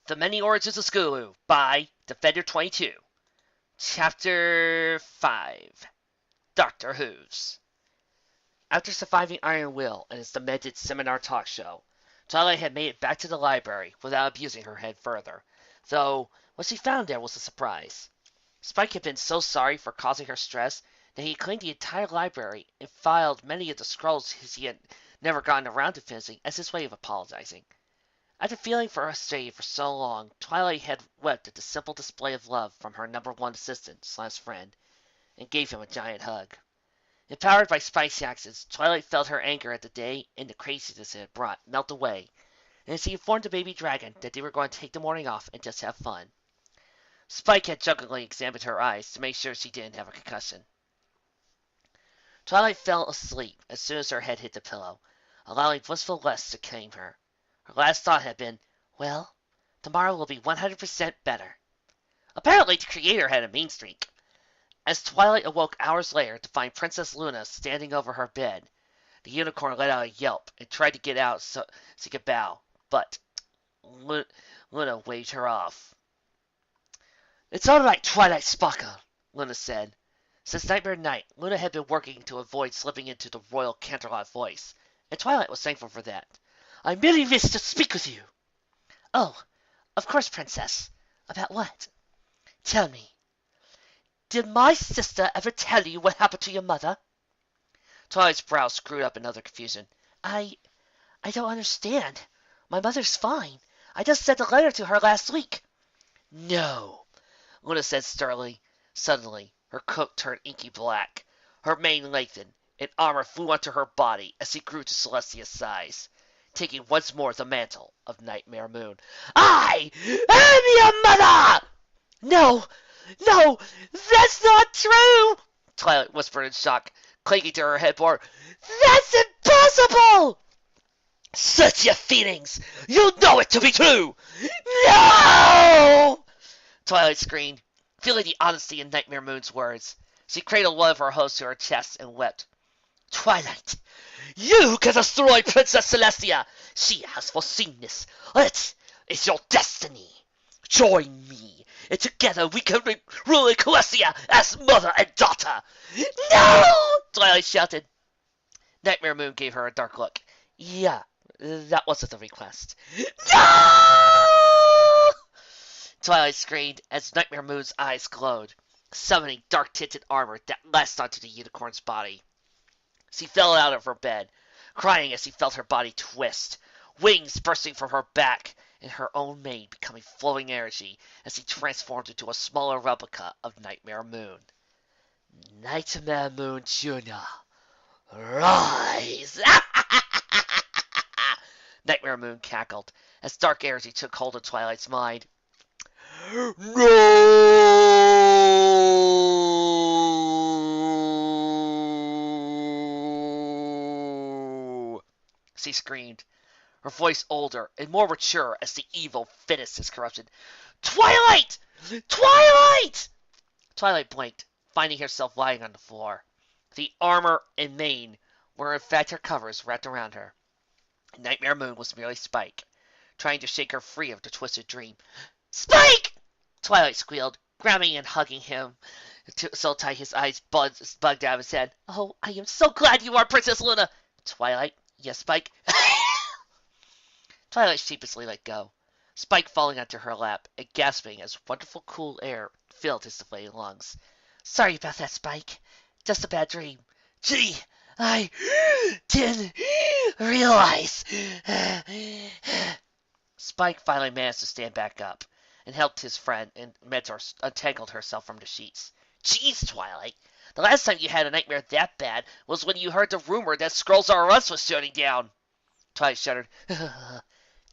The Many Origins of Scootaloo by Defender 22. Chapter 5. Dr. Whooves. After surviving Iron Will and its demented seminar talk show, Twilight had made it back to the library without abusing her head further, though what she found there was a surprise. Spike had been so sorry for causing her stress that he cleaned the entire library and filed many of the scrolls he had never gotten around to finishing as his way of apologizing. After feeling frustrated for so long, Twilight had wept at the simple display of love from her #1 assistant/friend, and gave him a giant hug. Empowered by Spike's actions, Twilight felt her anger at the day and the craziness it had brought melt away, and she informed the baby dragon that they were going to take the morning off and just have fun. Spike had jokingly examined her eyes to make sure she didn't have a concussion. Twilight fell asleep as soon as her head hit the pillow, allowing blissful rest to claim her. Her last thought had been, well, tomorrow will be 100% better. Apparently the creator had a mean streak. As Twilight awoke hours later to find Princess Luna standing over her bed, the unicorn let out a yelp and tried to get out so she could bow, but Luna waved her off. It's all right, Twilight Sparkle, Luna said. Since Nightmare Night, Luna had been working to avoid slipping into the royal Canterlot voice, and Twilight was thankful for that. I merely wish to speak with you. Oh, of course, Princess. About what? Tell me. Did my sister ever tell you what happened to your mother? Twilight's brow screwed up in utter confusion. I don't understand. My mother's fine. I just sent a letter to her last week. No, Luna said sternly. Suddenly, her coat turned inky black. Her mane lengthened, and armor flew onto her body as she grew to Celestia's size, taking once more the mantle of Nightmare Moon. I am your mother! No, that's not true! Twilight whispered in shock, clinging to her headboard. That's impossible! Search your feelings! You know it to be true! No! Twilight screamed, feeling the honesty in Nightmare Moon's words. She cradled one of her hosts to her chest and wept. Twilight, you can destroy Princess Celestia. She has foreseen this. It is your destiny. Join me, and together we can rule Celestia as mother and daughter. No! Twilight shouted. Nightmare Moon gave her a dark look. Yeah, that wasn't the request. No! Twilight screamed as Nightmare Moon's eyes glowed, summoning dark-tinted armor that lashed onto the unicorn's body. She fell out of her bed, crying as she felt her body twist, wings bursting from her back, and her own mane becoming flowing energy as she transformed into a smaller replica of Nightmare Moon. Nightmare Moon Jr., rise! Nightmare Moon cackled as dark energy took hold of Twilight's mind. No! She screamed, her voice older and more mature as the evil finished his corruption. Twilight! Twilight! Twilight blinked, finding herself lying on the floor. The armor and mane were in fact her covers wrapped around her. Nightmare Moon was merely Spike, trying to shake her free of the twisted dream. Spike! Twilight squealed, grabbing and hugging him so tight his eyes bugged out of his head. Oh, I am so glad you are Princess Luna! Twilight? Yes, Spike? Twilight sheepishly let go, Spike falling onto her lap and gasping as wonderful cool air filled his deflated lungs. Sorry about that, Spike. Just a bad dream. Gee, I didn't realize. Spike finally managed to stand back up and helped his friend and mentor untangled herself from the sheets. Jeez, Twilight. The last time you had a nightmare that bad was when you heard the rumor that Scrolls R Us was shutting down. Twilight shuddered.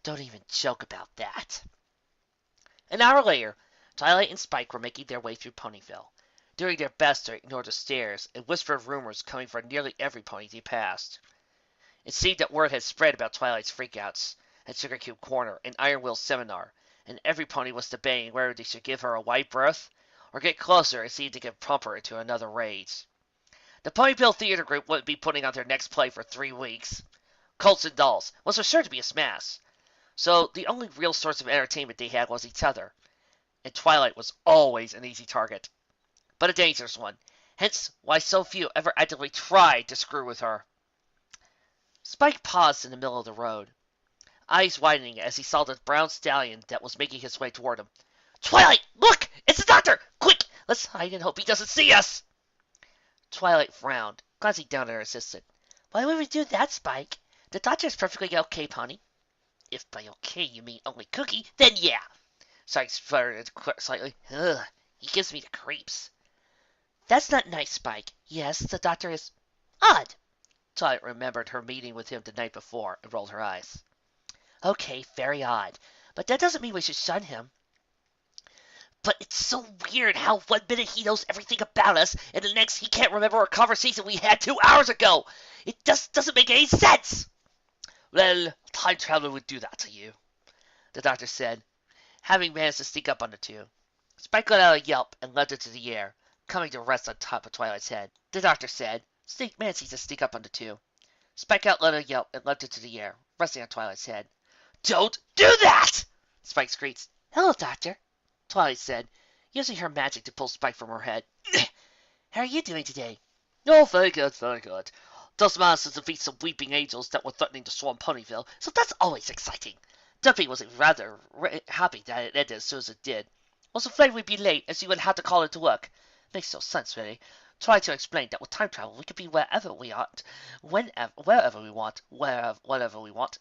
Don't even joke about that. An hour later, Twilight and Spike were making their way through Ponyville, doing their best to ignore the stares and whispered rumors coming from nearly every pony they passed. It seemed that word had spread about Twilight's freakouts at Sugar Cube Corner and Iron Will's seminar, and every pony was debating whether they should give her a wide berth or get closer and see if they could pump her into another rage. The Ponyville Theater Group wouldn't be putting on their next play for 3 weeks. Colts and Dolls was for sure to be a smash. So the only real source of entertainment they had was each other, and Twilight was always an easy target, but a dangerous one. Hence why so few ever actively tried to screw with her. Spike paused in the middle of the road, eyes widening as he saw the brown stallion that was making his way toward him. Twilight, look! It's the doctor! Quick! Let's hide and hope he doesn't see us! Twilight frowned, glancing down at her assistant. Why would we do that, Spike? The doctor's perfectly okay, Pony. If by okay you mean only Cookie, then yeah. Spike fluttered slightly. Ugh, he gives me the creeps. That's not nice, Spike. Yes, the doctor is odd. Twilight remembered her meeting with him the night before and rolled her eyes. Okay, very odd. But that doesn't mean we should shun him. But it's so weird how 1 minute he knows everything about us, and the next he can't remember a conversation we had 2 hours ago. It just doesn't make any sense. Well, time travel would do that to you, the doctor said, having managed to sneak up on the two. Spike let out a yelp and leapt into the air, coming to rest on top of Twilight's head. The doctor said, Snake manages to sneak up on the two. Spike out let a yelp and leapt into the air, resting on Twilight's head. Don't do that! Spike screeched. Hello, Doctor, Twilight said, using her magic to pull Spike from her head. How are you doing today? Oh, very good, very good. Those monsters defeat some weeping angels that were threatening to swarm Ponyville, so that's always exciting. Derpy was rather happy that it ended as soon as it did. Was afraid we'd be late, as you would have to call it to work. Makes no sense, really. Try to explain that with time travel we could be wherever we want, wherever we want, whatever we want.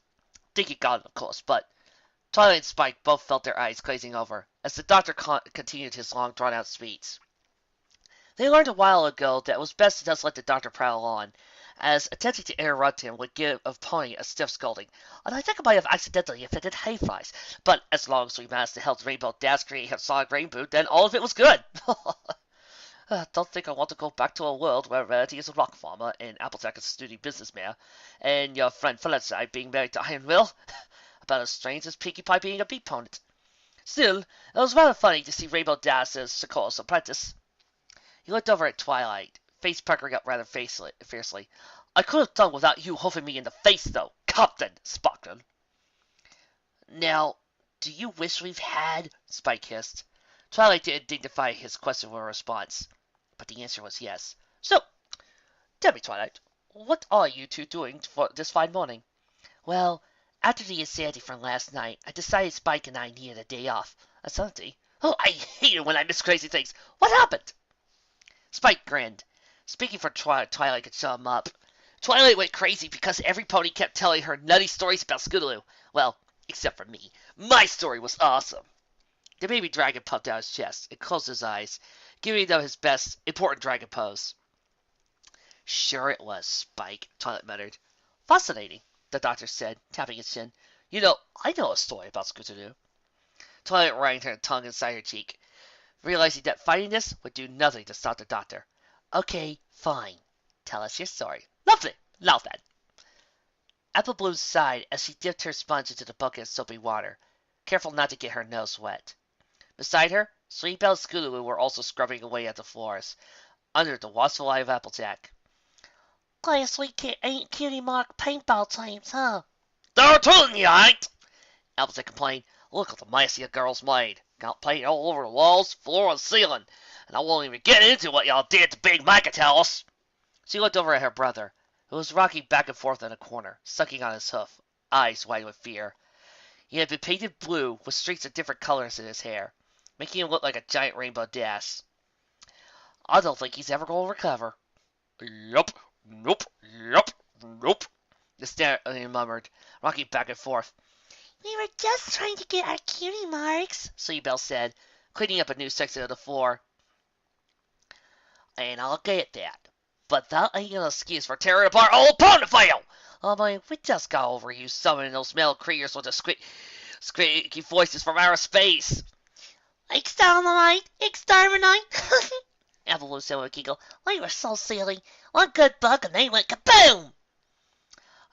Think you got it, of course, but Twilight and Spike both felt their eyes glazing over as the doctor continued his long, drawn-out speech. They learned a while ago that it was best to just let the doctor prattle on, as attempting to interrupt him would give a pony a stiff scolding, and I think I might have accidentally offended hayflies, but as long as we managed to help Rainbow Dash create a solid rainbow, then all of it was good. Don't think I want to go back to a world where Rarity is a rock farmer and Applejack is a snooty businessman, and your friend Felicity being married to Iron Will. About as strange as Pinkie Pie being a beat pony. Still, it was rather funny to see Rainbow Dash as Sakura's apprentice. He looked over at Twilight, face puckering up rather fiercely. I could have done without you hoofing me in the face, though, Captain Sparkle. Now, do you wish we've had? Spike hissed. Twilight didn't dignify his question with a response, but the answer was yes. So, tell me, Twilight, what are you two doing for this fine morning? Well, after the insanity from last night, I decided Spike and I needed a day off. A Sunday? Oh, I hate it when I miss crazy things. What happened? Spike grinned. Speaking for Twilight could sum him up. Twilight went crazy because Everypony kept telling her nutty stories about Scootaloo. Well, except for me. My story was awesome. The baby dragon puffed out his chest and closed his eyes, giving them his best important dragon pose. Sure it was, Spike, Twilight muttered. Fascinating, the doctor said, tapping his chin. You know, I know a story about Scootaloo. Twilight ran her tongue inside her cheek, realizing that fighting this would do nothing to stop the doctor. Okay, fine. Tell us your story. Lovely. Now then. Apple Bloom sighed as she dipped her sponge into the bucket of soapy water, careful not to get her nose wet. Beside her, Sweetbelle and Scootaloo were also scrubbing away at the floors, under the watchful eye of Applejack. Guess we ain't cutie mark paintball teams, huh? They're tootin' you ain't! Applejack complained. Look at the mess you girls made. Got paint all over the walls, floor, and ceiling, and I won't even get into what y'all did to Big Micatellis. She looked over at her brother, who was rocking back and forth in a corner, sucking on his hoof, eyes wide with fear. He had been painted blue with streaks of different colors in his hair, making him look like a giant rainbow dash. I don't think he's ever going to recover. Yup, nope, yup, nope, the stallion murmured, rocking back and forth. We were just trying to get our cutie marks, Sweetbelle said, cleaning up a new section of the floor. And I'll get that, but that ain't an excuse for tearing apart old Ponyville! I mean, we just got over you summoning those metal creatures with the squeaky voices from outer space. Exterminate! Exterminate! Apple said with a giggle. We were so silly. One good bug and they went kaboom!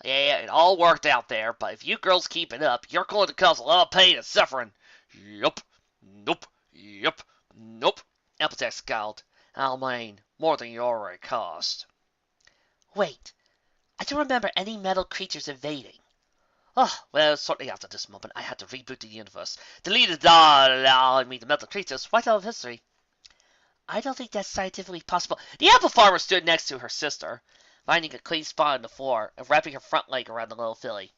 Yeah, it all worked out there, but if you girls keep it up, you're going to cause a lot of pain and suffering. Yup, nope, yup, nope, Applejack scowled. I mean, more than you already caused. Wait, I don't remember any metal creatures invading. Oh, well, shortly after this moment, I had to reboot the universe. Delete it all, allowing me to melt the creatures right out of history. I don't think that's scientifically possible. The apple farmer stood next to her sister, finding a clean spot on the floor and wrapping her front leg around the little filly.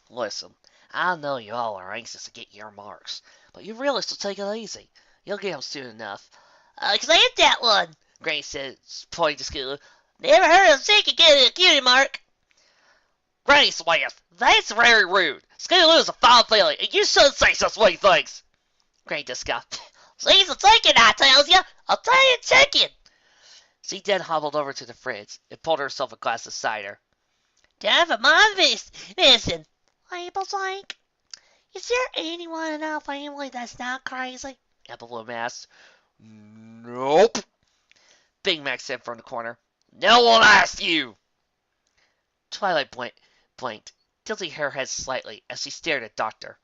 Listen, I know you all are anxious to get your marks, but you really should take it easy. You'll get them soon enough. "'Cause I hit that one," Granny said, pointing to Scootaloo. "Never heard of Zeke getting a cutie mark." "Granny Swift, that's very rude. Scootaloo is a fine filly, and you shouldn't say such sweet things." Granny just scoffed. "She's a chicken, I tells you. I'll tell you chicken." She then hobbled over to the fridge and pulled herself a glass of cider. "Time for my medicine." "Label's is there anyone in our family that's not crazy?" Applebloom asked. "Nope," Big Mac said from the corner. "No one asked you." Twilight blinked, tilting her head slightly as she stared at Doctor.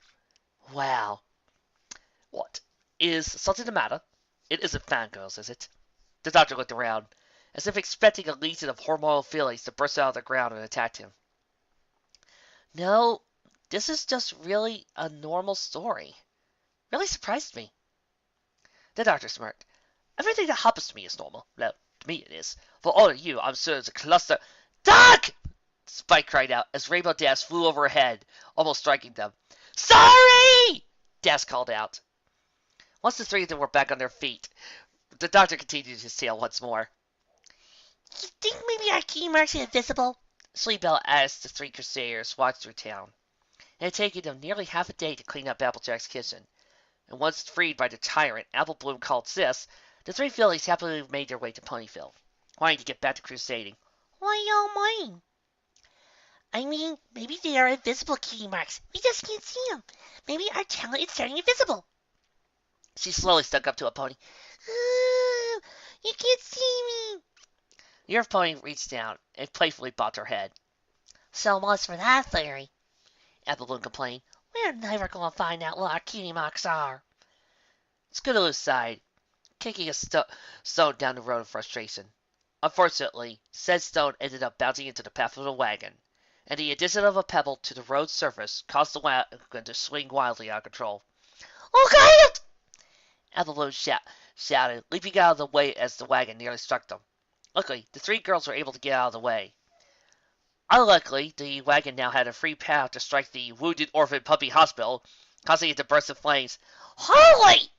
"Wow." "What? Is something the matter? It isn't fangirls, is it?" The doctor looked around, as if expecting a legion of hormonal fillies to burst out of the ground and attack him. "No, this is just really a normal story. Really surprised me." The doctor smirked. "Everything that happens to me is normal. Well, to me it is. For all of you, I'm sure it's a cluster—" "Doc!" Spike cried out as Rainbow Dash flew over her head, almost striking them. "Sorry!" Dash called out. Once the three of them were back on their feet, the doctor continued his tale once more. "You think maybe our key marks are invisible?" Sleepbell asked the three Crusaders walked through town. It had taken them nearly half a day to clean up Applejack's kitchen, and once freed by the tyrant Applebloom called Sis, the three fillies happily made their way to Ponyville, wanting to get back to crusading. "What y'all mean?" "I mean, maybe they are invisible key marks. We just can't see them. Maybe our talent is turning invisible." She slowly stuck up to a pony. "Ooh, you can't see me." The Earth Pony reached down and playfully bopped her head. "So much for that theory," Applebloom complained. "We're never going to find out what our cutie marks are." Scootaloo sighed, kicking a stone down the road in frustration. Unfortunately, said stone ended up bouncing into the path of the wagon, and the addition of a pebble to the road surface caused the wagon to swing wildly out of control. "Oh, got it!" Applebloom shouted, leaping out of the way as the wagon nearly struck them. Luckily, the three girls were able to get out of the way. Unluckily, the wagon now had a free path to strike the wounded orphan puppy hospital, causing it to burst in flames. "Holy!"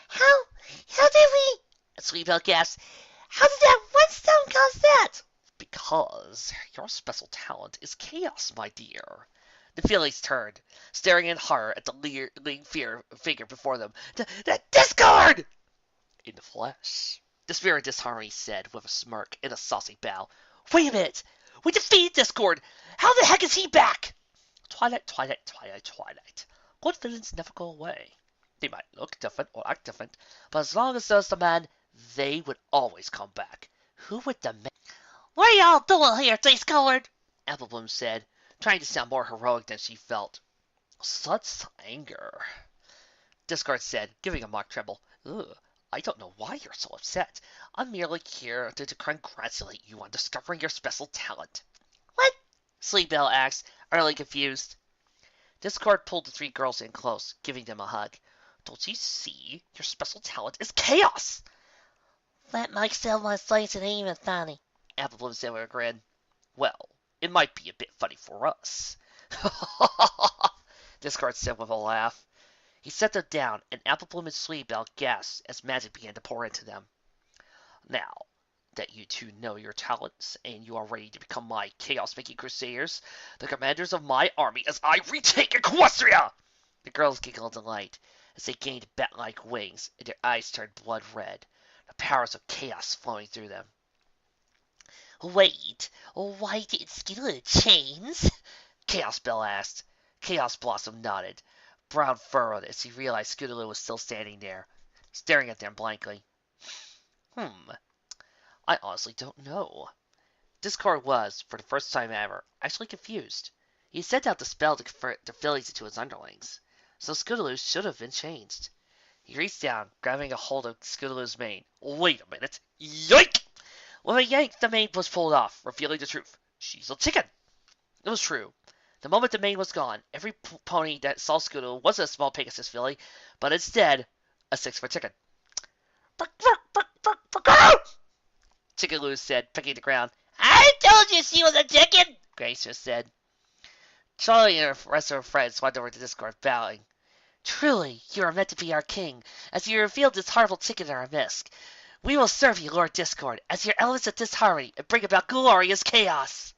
How did we... Sweetbell gasped. "How did that one stone cause that?" "Because your special talent is chaos, my dear." The fillies turned, staring in horror at the lean figure before them. The Discord! "In the flesh," the spirit of disharmony said with a smirk and a saucy bow. "Wait a minute! We defeated Discord! How the heck is he back?" Twilight. Good villains never go away. They might look different or act different, but as long as there's the man, they would always come back. Who would the man... "What are y'all doing here, Discord?" Applebloom said, trying to sound more heroic than she felt. "Such anger," Discord said, giving a mock tremble. "Ugh. I don't know why you're so upset. I'm merely here to congratulate you on discovering your special talent." "What?" Sleepbell asked, utterly confused. Discord pulled the three girls in close, giving them a hug. "Don't you see? Your special talent is chaos!" "That makes someone say it ain't even funny," Applebloom said with a grin. "Well, it might be a bit funny for us," Discord said with a laugh. He set them down, and Applebloom and Sleepbell gasped as magic began to pour into them. "Now that you two know your talents, and you are ready to become my chaos-making crusaders, the commanders of my army as I retake Equestria!" The girls giggled in delight as they gained bat-like wings, and their eyes turned blood red, the powers of chaos flowing through them. "Wait, why did Scootaloo change?" Chaos Bell asked. Chaos Blossom nodded, brow furrowed as he realized Scootaloo was still standing there, staring at them blankly. I honestly don't know." Discord was, for the first time ever, actually confused. He had sent out the spell to convert the fillies into his underlings, so Scootaloo should have been changed. He reached down, grabbing a hold of Scootaloo's mane. "Wait a minute! Yoink!" With a yank, the mane was pulled off, revealing the truth. "She's a chicken!" It was true. The moment the mane was gone, every pony that saw Scootaloo wasn't a small Pegasus filly, but instead a 6-foot chicken. Chickaloo said, picking the ground. I told you she was a chicken, Grace just said. Charlie and the rest of her friends went over to Discord, bowing. Truly, you are meant to be our king, as you revealed this horrible chicken in our midst. We will serve you, Lord Discord, as your elements of disharmony, and bring about glorious chaos.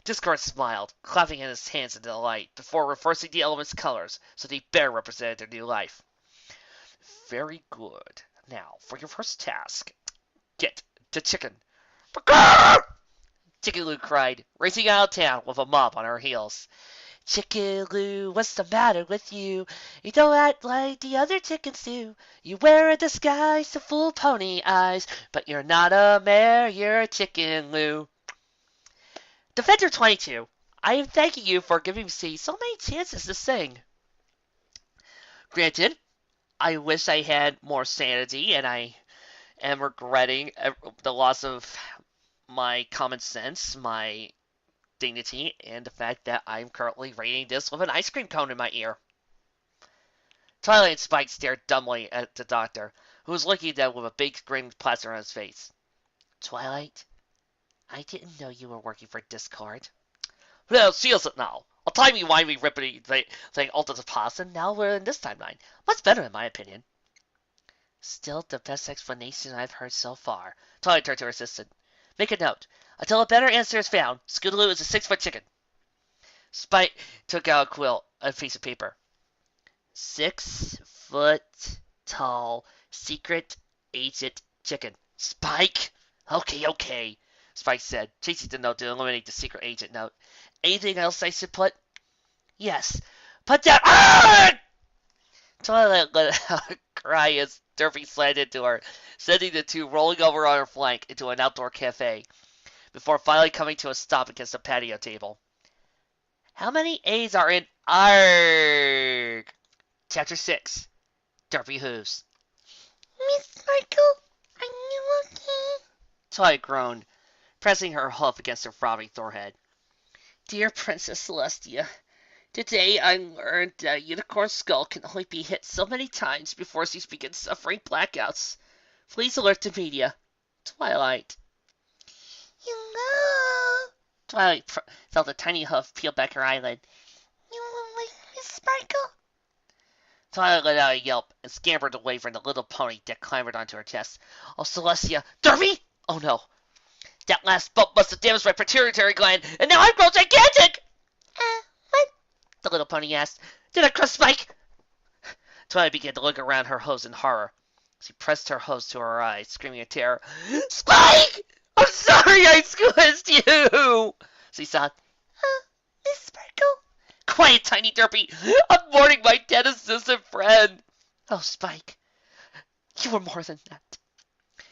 Discord smiled, clapping his hands in delight, before reversing the elements' colors, so they better represented their new life. Very good. Now, for your first task, get the chicken. Chickaloo cried, racing out of town with a mob on her heels. Chickaloo, what's the matter with you? You don't act like the other chickens do. You wear a disguise to fool pony eyes, but you're not a mare, you're a Chickaloo. Defender 22, I am thanking you for giving me so many chances to sing. Granted, I wish I had more sanity, and I am regretting the loss of my common sense, my dignity, and the fact that I'm currently reading this with an ice cream cone in my ear. Twilight and Spike stared dumbly at the doctor, who was looking at them with a big grin plastered on his face. Twilight, I didn't know you were working for Discord. Well, she isn't now. A timey-wimey rippity thing altered the past, and now we're in this timeline. Much better, in my opinion. Still the best explanation I've heard so far. Twilight turned to her assistant. Make a note. Until a better answer is found, Scootaloo is a 6-foot chicken. Spike took out a quill and a piece of paper. 6-foot tall, secret agent chicken. Spike! Okay, Spike said, chasing the note to eliminate the secret agent note. Anything else I should put? Yes. Put down. Ah! Twilight let out a cry as Derpy slammed into her, sending the two rolling over on her flank into an outdoor cafe, before finally coming to a stop against a patio table. How many A's are in ARG? Chapter 6. Derpy Whooves. Miss Sparkle, are you okay? Twilight groaned, pressing her hoof against her throbbing forehead. Dear Princess Celestia, today I learned that a unicorn's skull can only be hit so many times before she begins suffering blackouts. Please alert the media. Twilight. Hello? Twilight felt a tiny hoof peel back her eyelid. You will wake Miss Sparkle? Twilight let out a yelp and scampered away from the little pony that clambered onto her chest. Oh, Celestia. Derpy! Oh, no. That last bump must have damaged my pituitary gland, and now I've grown gigantic! What? The little pony asked. Did I crush Spike? Twilight began to look around her hose in horror. She pressed her hose to her eyes, screaming in terror. Spike! I'm sorry I squished you! She sobbed. Miss Sparkle? Quiet, tiny Derpy! I'm mourning my dead assistant friend! Oh, Spike. You were more than that.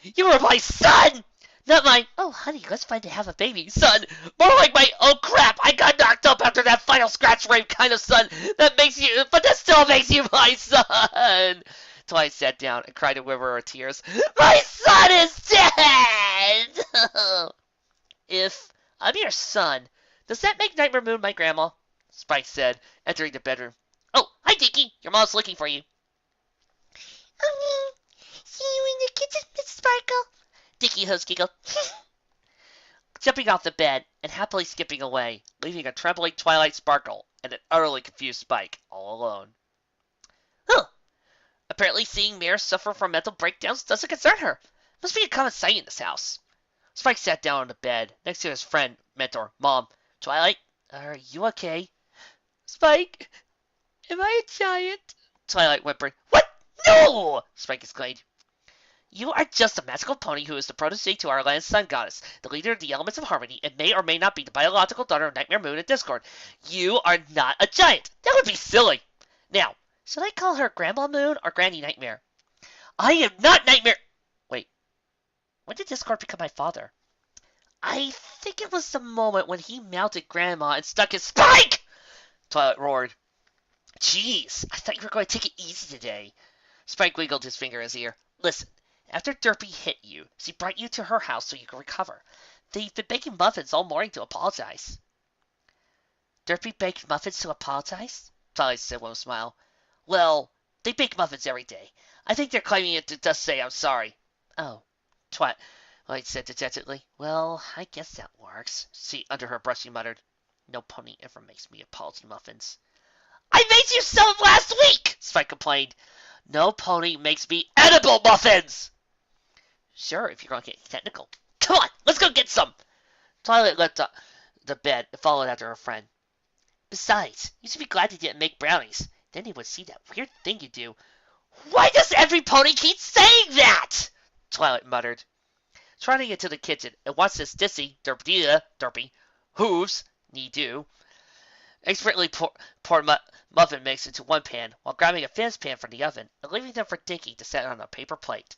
You were my son! Not my, oh, honey, let's find to have a baby, son. More like my, oh, crap, I got knocked up after that final scratch rape kind of son. That still makes you my son. Twilight sat down and cried a river of tears. My son is dead! If I'm your son, does that make Nightmare Moon my grandma? Spike said, entering the bedroom. Oh, hi, Dinky. Your mom's looking for you. See you in the kitchen, Miss Sparkle. Dinky host giggled, jumping off the bed and happily skipping away, leaving a trembling Twilight Sparkle and an utterly confused Spike all alone. Huh. Apparently seeing Mare suffer from mental breakdowns doesn't concern her. Must be a common sight in this house. Spike sat down on the bed, next to his friend, mentor, Mom. Twilight, are you okay? Spike, am I a giant? Twilight whimpered. What? No! Spike exclaimed. You are just a magical pony who is the protege to our land's sun goddess, the leader of the elements of harmony, and may or may not be the biological daughter of Nightmare Moon and Discord. You are not a giant. That would be silly. Now, should I call her Grandma Moon or Granny Nightmare? I am not Nightmare. Wait, when did Discord become my father? I think it was the moment when he mounted Grandma and stuck his Spike! Twilight roared. Jeez, I thought you were going to take it easy today. Spike wiggled his finger in his ear. Listen. After Derpy hit you, she brought you to her house so you could recover. They've been baking muffins all morning to apologize. Derpy baked muffins to apologize? Twilight said with a smile. Well, they bake muffins every day. I think they're claiming it to just say I'm sorry. Oh, Twilight said dejectedly. Well, I guess that works. See, under her breath she muttered. No pony ever makes me apology muffins. I made you some last week, Spike complained. No pony makes me edible muffins! Sure, if you're going to get technical. Come on, let's go get some! Twilight left the bed and followed after her friend. Besides, you should be glad you didn't make brownies. Then they would see that weird thing you do. Why does every pony keep saying that? Twilight muttered. Trotting into the kitchen and watched this Dissy, Derpy, Whooves, do, expertly pour muffin mix into one pan while grabbing a finished pan from the oven and leaving them for Dinky to set on a paper plate.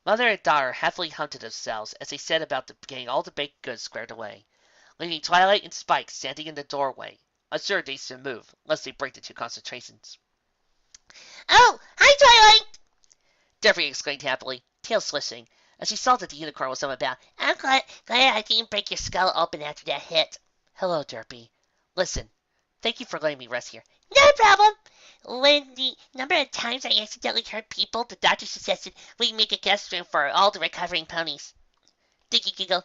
Mother and daughter happily hummed to themselves as they set about getting all the baked goods squared away, leaving Twilight and Spike standing in the doorway, unsure they should move, lest they break the two concentrations. Oh, hi, Twilight! Derpy exclaimed happily, tail swishing, as she saw that the unicorn was about. I'm glad I didn't break your skull open after that hit. Hello, Derpy. Listen, thank you for letting me rest here. No problem! When the number of times I accidentally hurt people, the doctor suggested we make a guest room for all the recovering ponies. Dinky giggled.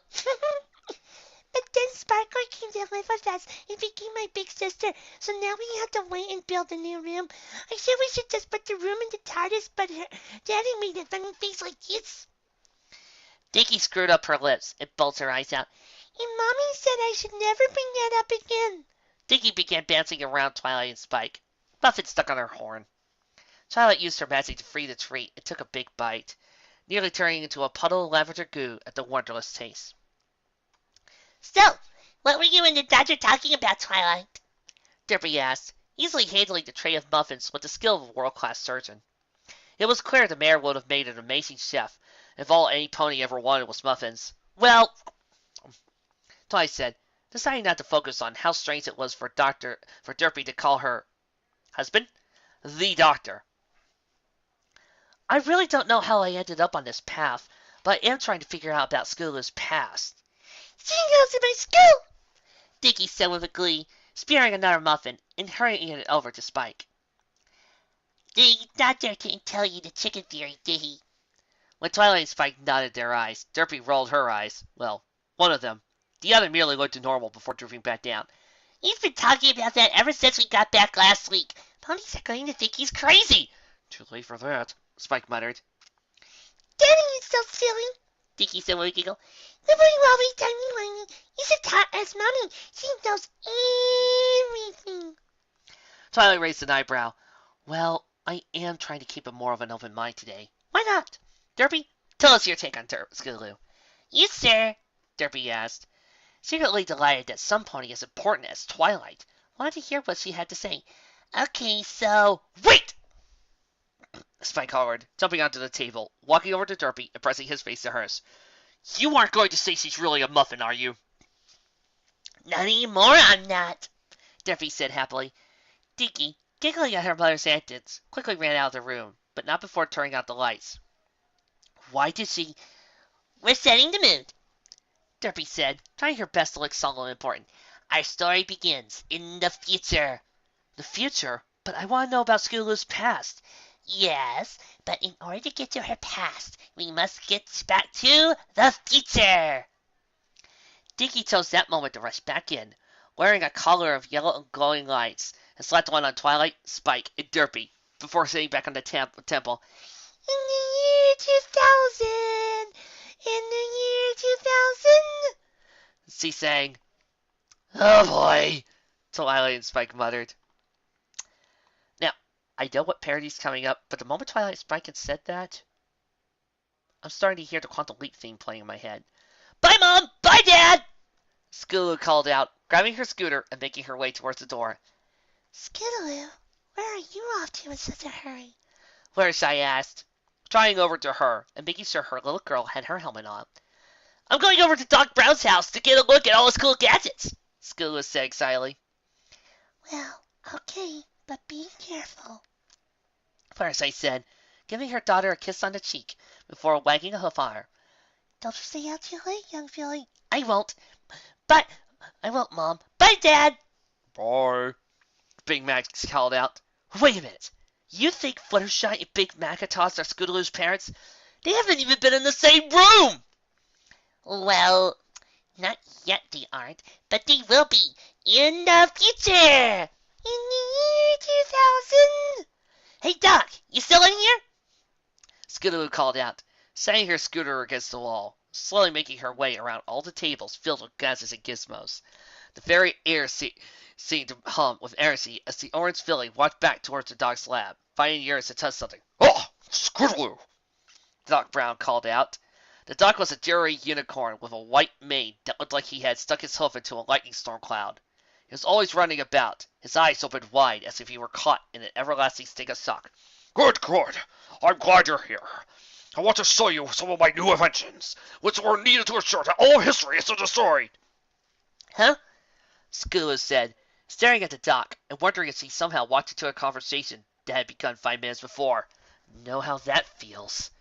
But then Sparkle came to live with us and became my big sister, so now we have to wait and build a new room. I said we should just put the room in the TARDIS, but Daddy made a funny face like this. Dinky screwed up her lips and bulged her eyes out. And Mommy said I should never bring that up again. Dinky began bouncing around Twilight and Spike. Muffin stuck on her horn. Twilight used her magic to free the treat and took a big bite, nearly turning into a puddle of lavender goo at the wondrous taste. So, what were you and the doctor talking about, Twilight? Derpy asked, easily handling the tray of muffins with the skill of a world-class surgeon. It was clear the mayor would have made an amazing chef if all any pony ever wanted was muffins. Well, Twilight said, deciding not to focus on how strange it was for Derpy to call her husband the doctor. I really don't know how I ended up on this path, but I am trying to figure out about Scootaloo's past. She goes to my school, Dinky said with glee, spearing another muffin and hurrying it over to Spike. The doctor didn't tell you the chicken theory, did he? When Twilight and Spike nodded their eyes, Derpy rolled her eyes. Well, one of them. The other merely looked normal before drooping back down. He's been talking about that ever since we got back last week. Ponies are going to think he's crazy. Too late for that, Spike muttered. Daddy is so silly, Dinky said with a giggle. The boy will always tell me whiny. You should talk as Mommy. She knows everything. Twilight raised an eyebrow. Well, I am trying to keep a more of an open mind today. Why not? Derpy, tell us your take on Scootaloo. Yes, sir, Derpy asked, secretly delighted that some pony as important as Twilight wanted to hear what she had to say. Okay, so... Wait! Spike hollered, jumping onto the table, walking over to Derpy and pressing his face to hers. You aren't going to say she's really a muffin, are you? Not anymore, I'm not, Derpy said happily. Dinky, giggling at her mother's antics, quickly ran out of the room, but not before turning out the lights. Why did she... We're setting the mood, Derpy said, trying her best to look solemn and important. Our story begins in the future. The future? But I want to know about Scootaloo's past. Yes, but in order to get to her past, we must get back to the future. Dinky chose that moment to rush back in, wearing a collar of yellow and glowing lights, and slapped one on Twilight, Spike, and Derpy, before sitting back on the temple. In the year 2000! In the year 2000! She sang. Oh boy, Twilight and Spike muttered. Now, I know what parody's coming up, but the moment Twilight and Spike had said that, I'm starting to hear the Quantum Leap theme playing in my head. Bye, Mom! Bye, Dad! Scootaloo called out, grabbing her scooter and making her way towards the door. Scootaloo, where are you off to in such a hurry? Fluttershy asked, striding over to her and making sure her little girl had her helmet on. I'm going over to Doc Brown's house to get a look at all his cool gadgets, Scootaloo said excitedly. Well, okay, but be careful, Fluttershy said, giving her daughter a kiss on the cheek before wagging a hoof on her. Don't stay out too late, young filly. I won't, Mom. Bye, Dad. Bye. Big Mac called out. Wait a minute. You think Fluttershy and Big Macintosh are Scootaloo's parents? They haven't even been in the same room! Well, not yet they aren't, but they will be in the future! In the year 2000! Hey, Doc, you still in here? Scootaloo called out, setting her scooter against the wall, slowly making her way around all the tables filled with gadgets and gizmos. The very air seemed to hum with energy as the orange filly walked back towards the dog's lab, finding the urge to touch something. Oh, Scootaloo! Doc Brown called out. The dog was a dirty unicorn with a white mane that looked like he had stuck his hoof into a lightning storm cloud. He was always running about, his eyes opened wide as if he were caught in an everlasting state of shock. Good, good. I'm glad you're here. I want to show you some of my new inventions, which were needed to ensure that all history isn't destroyed. Huh? Scootaloo said, staring at the doc and wondering if he somehow walked into a conversation that had begun 5 minutes before. Know how that feels.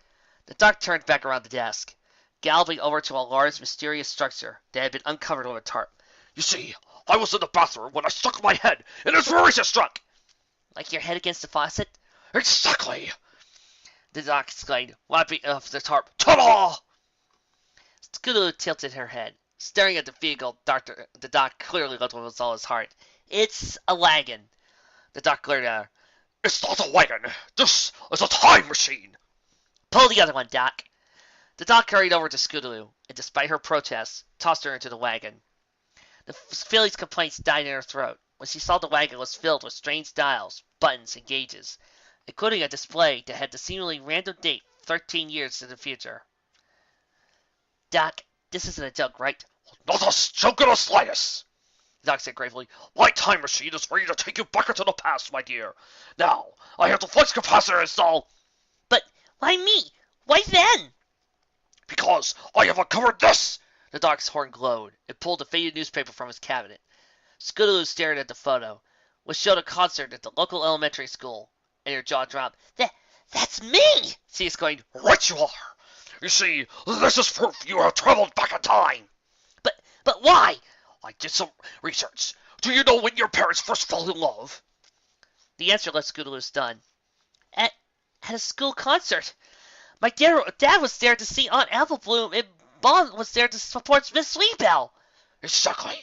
The doc turned back around the desk, galloping over to a large, mysterious structure that had been uncovered on a tarp. You see, I was in the bathroom when I stuck my head and inspiration struck. Like your head against the faucet? Exactly. The doc exclaimed, wiping off the tarp. Ta-da! Scootaloo tilted her head, staring at the vehicle. The doc clearly looked with all his heart. It's a wagon. The doc glared at her. It's not a wagon. This is a time machine. Pull the other one, Doc. The doc hurried over to Scootaloo, and despite her protests, tossed her into the wagon. The filly's complaints died in her throat when she saw the wagon was filled with strange dials, buttons, and gauges, including a display that had the seemingly random date 13 years in the future. Doc, this isn't a joke, right? Not a joke in the slightest. The doc said gravely. My time machine is ready to take you back into the past, my dear. Now, I have the flux capacitor installed. But why me? Why then? Because I have uncovered this. The doc's horn glowed and pulled a faded newspaper from his cabinet. Scootaloo stared at the photo, which showed a concert at the local elementary school, and her jaw dropped. That's me! She exclaimed. Right you are. You see, this is proof you have traveled back in time. But why? I did some research. Do you know when your parents first fell in love? The answer left Scootaloo stunned. At a school concert. My dad was there to see Aunt Applebloom, and Mom was there to support Miss Sweetbell. Exactly.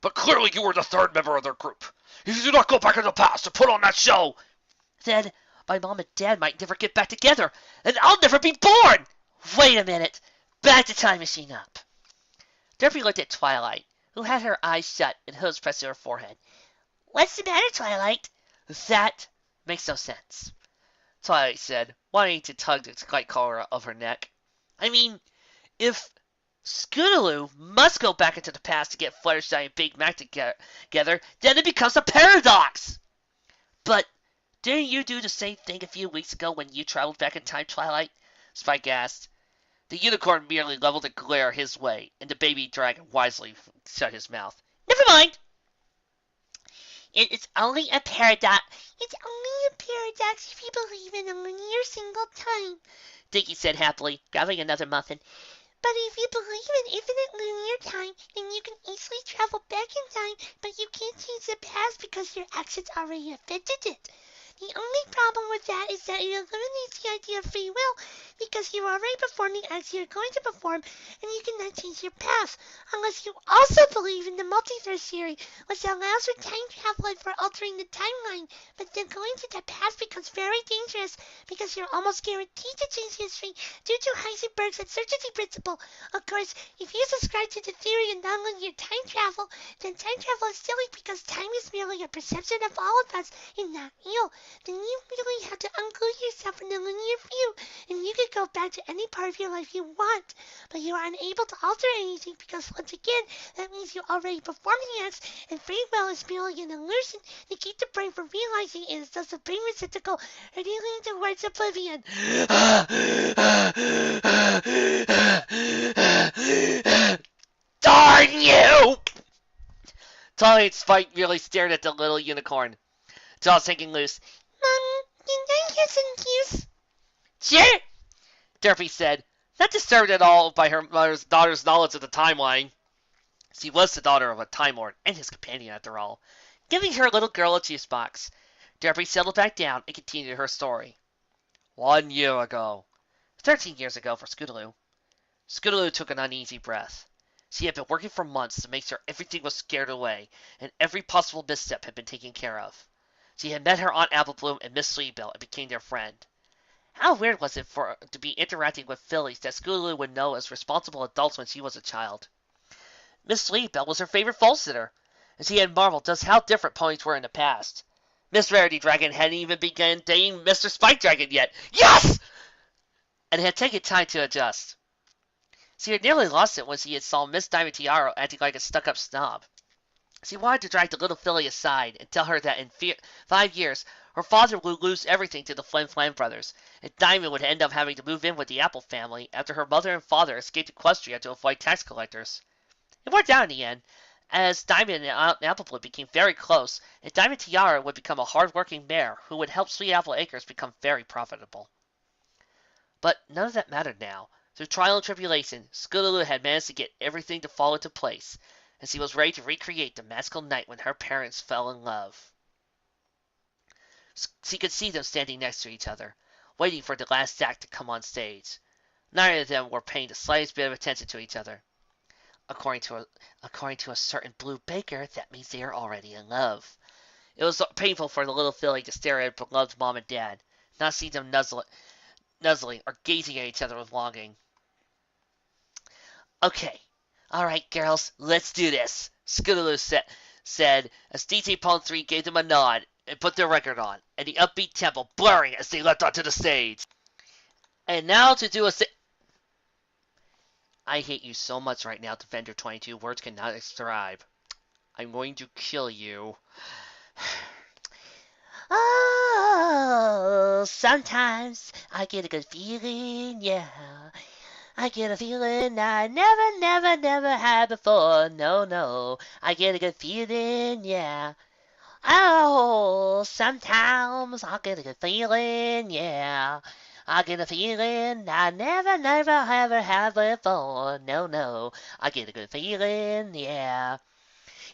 But clearly you were the third member of their group. If you do not go back in the past to put on that show, then my mom and dad might never get back together, and I'll never be born! Wait a minute. Back the time machine up. Derpy looked at Twilight, who had her eyes shut and hooves pressed to her forehead. What's the matter, Twilight? That makes no sense, Twilight said, wanting to tug the light collar of her neck. I mean, if Scootaloo must go back into the past to get Fluttershy and Big Mac together, then it becomes a paradox! But didn't you do the same thing a few weeks ago when you traveled back in time, Twilight? Spike asked. The unicorn merely leveled a glare his way, and the baby dragon wisely shut his mouth. Never mind! It is only a paradox. It's only a paradox if you believe in a linear single time, Dinky said happily, grabbing another muffin. But if you believe in infinite linear time, then you can easily travel back in time, but you can't change the past because your actions already affected it. The only problem with that is that it eliminates the idea of free will, because you already performed the acts you're going to perform, and you cannot change your past, unless you also believe in the multiverse theory, which allows for time travel and for altering the timeline, but then going to the past becomes very dangerous, because you're almost guaranteed to change history due to Heisenberg's uncertainty principle. Of course, if you subscribe to the theory of nonlinear time travel, then time travel is silly because time is merely a perception of all of us and not real. Then you really have to unglue yourself from the linear view, and you can go back to any part of your life you want, but you are unable to alter anything because, once again, that means you already performed the acts, and free will is merely an illusion to keep the brain from realizing it is thus a brain receptacle or dealing towards oblivion. Darn you! Twilight Spike merely stared at the little unicorn, jaws hanging loose. Mommy, can I get some juice? Sure, Derpy said, not disturbed at all by her daughter's knowledge of the timeline. She was the daughter of a Time Lord and his companion, after all. giving her little girl a juice box. Derpy settled back down and continued her story. 1 year ago. 13 years ago for Scootaloo. Scootaloo took an uneasy breath. She had been working for months to make sure everything was scared away, and every possible misstep had been taken care of. She had met her Aunt Applebloom and Miss Sleebell and became their friend. How weird was it for her to be interacting with fillies that Scootaloo would know as responsible adults when she was a child? Miss Sleebell was her favorite foal-sitter, and she had marveled just how different ponies were in the past. Miss Rarity Dragon hadn't even begun dating Mr. Spike Dragon yet. Yes! And it had taken time to adjust. She had nearly lost it when she had saw Miss Diamond Tiara acting like a stuck-up snob. She wanted to drag the little filly aside and tell her that in 5 years her father would lose everything to the Flim Flam brothers, and Diamond would end up having to move in with the Apple family after her mother and father escaped Equestria to avoid tax collectors. It worked out in the end, as Diamond and Aunt Applebloom became very close, and Diamond Tiara would become a hard-working mare who would help Sweet Apple Acres become very profitable. But none of that mattered now. Through trial and tribulation, Scootaloo had managed to get everything to fall into place, and she was ready to recreate the magical night when her parents fell in love. She could see them standing next to each other, waiting for the last act to come on stage. Neither of them were paying the slightest bit of attention to each other. According to a certain blue baker, that means they are already in love. It was painful for the little filly to stare at her beloved mom and dad, not see them nuzzling or gazing at each other with longing. Okay, all right, girls, let's do this, Scootaloo said as DJ Pwn 3 gave them a nod and put their record on, and the upbeat tempo blaring as they leapt onto the stage. And now to do a I hate you so much right now, Defender 22. Words cannot describe. I'm going to kill you. Oh, sometimes I get a good feeling, yeah. I get a feeling I never had before. No, no. I get a good feeling, yeah. Oh, sometimes I get a good feeling, yeah. I get a feeling I never ever had before. No, no. I get a good feeling, yeah.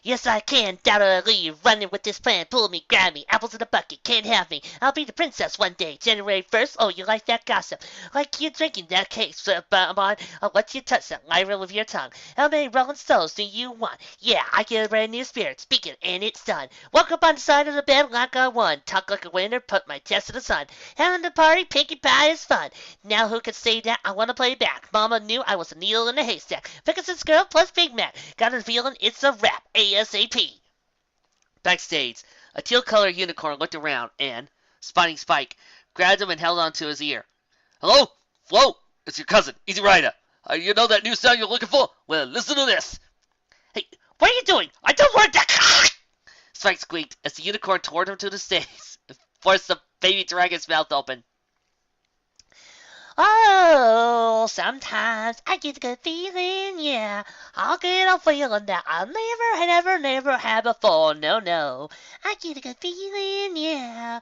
Yes, I can, doubtedly, running with this plan, pull me, grab me, apples in a bucket, can't have me, I'll be the princess one day, January 1st, oh, you like that gossip, like you drinking that cake, bonbon, I'll let you touch that lyra with your tongue, how many Rolling Stones do you want, yeah, I get a brand new spirit, speaking, and it's done, walk up on the side of the bed like I won, talk like a winner, put my chest to the sun, having the party, pinkie pie is fun, now who could say that, I wanna play back, mama knew I was a needle in a haystack, Pegasus girl plus Big Mac, got a feeling it's a wrap, ASAP. Backstage, a teal-colored unicorn looked around and, spotting Spike, grabbed him and held onto his ear. Hello? Flo? It's your cousin, Easy Rider. You know that new sound you're looking for? Well, listen to this. Hey, what are you doing? I don't want that! Spike squeaked as the unicorn tore him to the stage and forced the baby dragon's mouth open. Oh, sometimes I get a good feeling, yeah. I'll get a feeling that I never had before. No, no. I get a good feeling, yeah.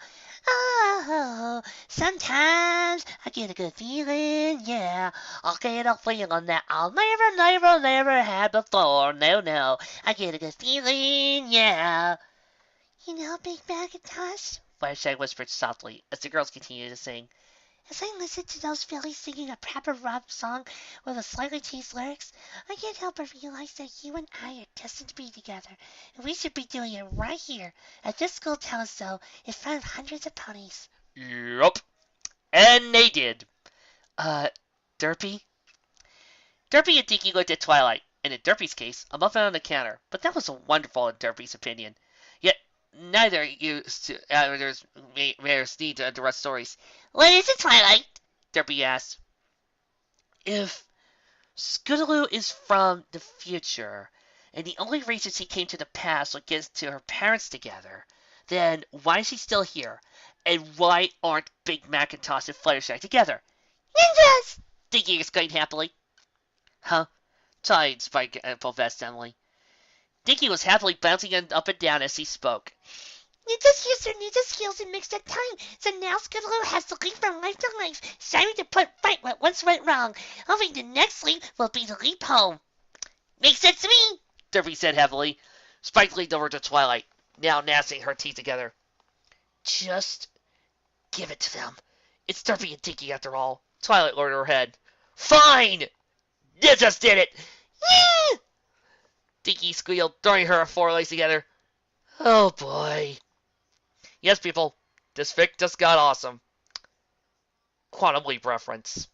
Oh, sometimes I get a good feeling, yeah. I'll get a feeling that I'll never had before. No, no. I get a good feeling, yeah. You know, Big Macintosh, Fluttershy whispered softly as the girls continued to sing. As I listen to those fillies singing a proper rock song with a slightly changed lyrics, I can't help but realize that you and I are destined to be together, and we should be doing it right here at this school telescope in front of hundreds of ponies. Yup. And they did. Derpy? Derpy and Dinky looked at Twilight, and in Derpy's case, a muffin on the counter, but that was wonderful in Derpy's opinion. Yet, neither used to mayors need to interrupt stories. What is it, Twilight? Derpy asked. If Scootaloo is from the future, and the only reason she came to the past was to get to her parents together, then why is she still here? And why aren't Big Macintosh and Fluttershy together? Ninjas! Dinky exclaimed happily. Huh? Tired, Spike professed Emily. Dinky was happily bouncing up and down as he spoke. Ninjas use their ninja skills and mix their time, so now Scootaloo has to leap from life to life, striving to put right what once went wrong, hoping the next leap will be the leap home. Makes sense to me, Derpy said heavily. Spike leaned over to Twilight. now gnashing her teeth together. Just give it to them. It's Derpy and Dinky after all. Twilight lowered her head. Fine! You just did it! Yee! Dinky squealed, throwing her forelegs together. Oh boy. Yes, people, this fic just got awesome. Quantum Leap reference.